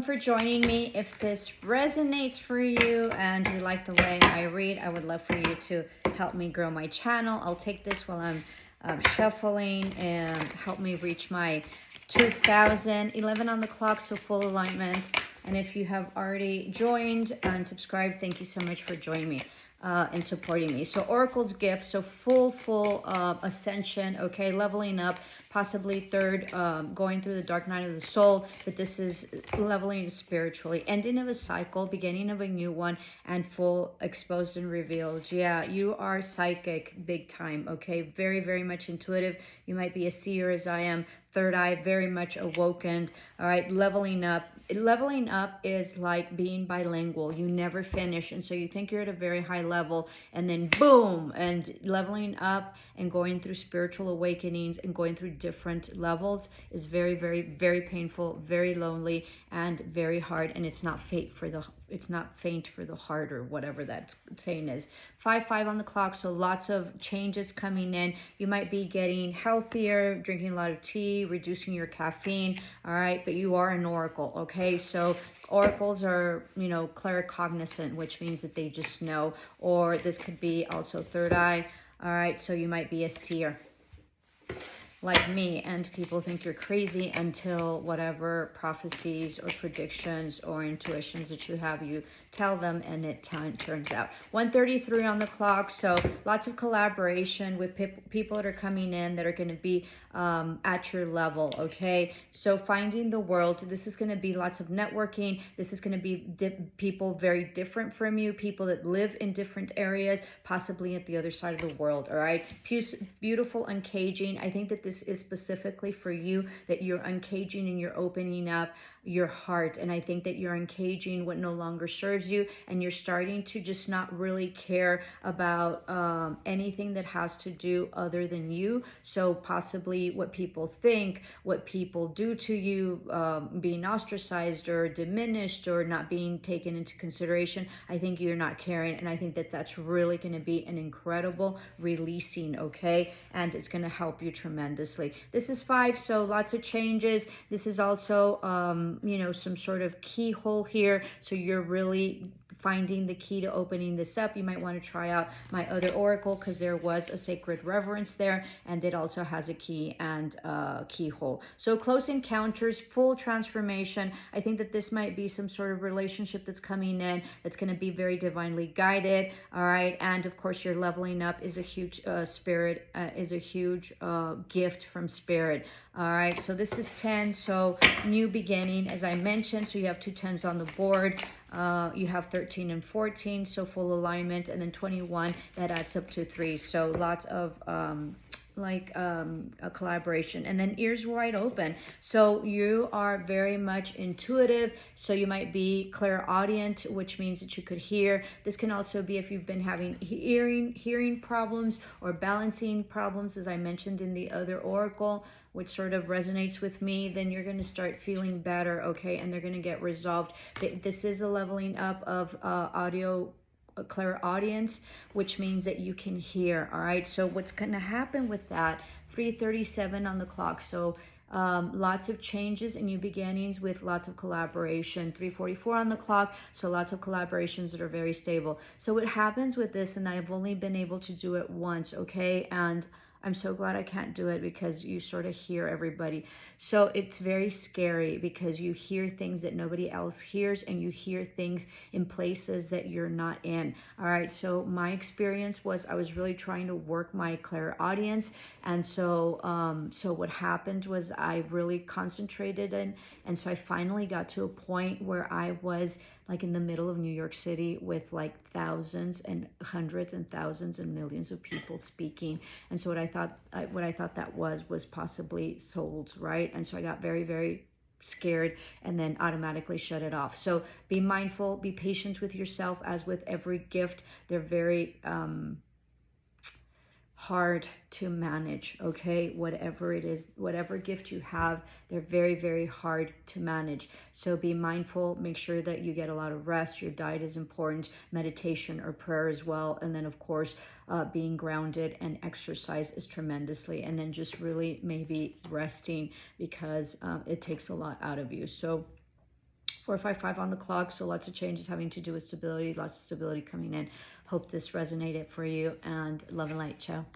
For joining me. If this resonates for you and you like the way I read, I would love for you to help me grow my channel. I'll take this while I'm shuffling and help me reach my 2011 on the clock, so full alignment. And if you have already joined and subscribed, thank you so much for joining me and supporting me. So Oracle's gift, so full ascension, okay, leveling up, possibly third, going through the dark night of the soul, but this is leveling spiritually, ending of a cycle, beginning of a new one, and full exposed and revealed. Yeah, you are psychic big time, okay, very much intuitive. You might be a seer as I am, third eye, very much awoken. All right, leveling up. Leveling up is like being bilingual. You never finish, and so you think you're at a very high level, and then boom, and leveling up and going through spiritual awakenings and going through different levels is very painful, very lonely, and very hard. And it's not faint for the heart, or whatever that saying is. 5-5 on the clock, so lots of changes coming in. You might be getting healthier, drinking a lot of tea, reducing your caffeine. All right, but you are an oracle, okay? So oracles are, you know, claircognizant, which means that they just know. Or this could be also third eye. All right, so you might be a seer like me, and people think you're crazy until whatever prophecies or predictions or intuitions that you have, you tell them, and it turns out. 1:33 on the clock, so lots of collaboration with people that are coming in that are going to be at your level, okay? So finding the world, this is going to be lots of networking. This is going to be people very different from you, people that live in different areas, possibly at the other side of the world, all right? Beautiful uncaging. I think that this is specifically for you, that you're uncaging and you're opening up your heart. And I think that you're uncaging what no longer serves you, and you're starting to just not really care about anything that has to do other than you. So possibly what people think, what people do to you, being ostracized or diminished or not being taken into consideration. I think you're not caring, and I think that that's really going to be an incredible releasing, okay? And it's going to help you tremendously. This is 5, so lots of changes. This is also you know, some sort of keyhole here, so you're really finding the key to opening this up. You might want to try out my other oracle, because there was a sacred reverence there, and it also has a key and keyhole. So close encounters, full transformation. I think that this might be some sort of relationship that's coming in that's going to be very divinely guided, all right? And of course, your leveling up is a huge spirit, is a huge gift from spirit. All right, so this is 10, so new beginning, as I mentioned. So you have 2 10s on the board. You have 13 and 14, so full alignment, and then 21, that adds up to 3. So lots of a collaboration, and then ears wide open. So you are very much intuitive, so you might be clairaudient, which means that you could hear. This can also be if you've been having hearing problems or balancing problems, as I mentioned in the other oracle, which sort of resonates with me, then you're going to start feeling better, okay? And they're going to get resolved. This is a leveling up of audio clairaudience, which means that you can hear, all right? So what's going to happen with that, 3:37 on the clock, so lots of changes and new beginnings with lots of collaboration. 3:44 on the clock, so lots of collaborations that are very stable. So what happens with this, and I've only been able to do it once, okay? And I'm so glad I can't do it, because you sort of hear everybody. So it's very scary, because you hear things that nobody else hears, and you hear things in places that you're not in. All right, so my experience was I was really trying to work my clairaudience, and so what happened was I really concentrated, and so I finally got to a point where I was like in the middle of New York City with like thousands and hundreds and thousands and millions of people speaking. And so what I thought that was possibly souls, right? And so I got very scared, and then automatically shut it off. So be mindful, be patient with yourself. As with every gift, they're very hard to manage, okay? Whatever it is, whatever gift you have, they're very hard to manage. So be mindful, make sure that you get a lot of rest. Your diet is important, meditation or prayer as well. And then of course, being grounded and exercise is tremendously. And then just really maybe resting, because it takes a lot out of you. So 455 on the clock, so lots of changes having to do with stability, lots of stability coming in. Hope this resonated for you, and love and light. Ciao.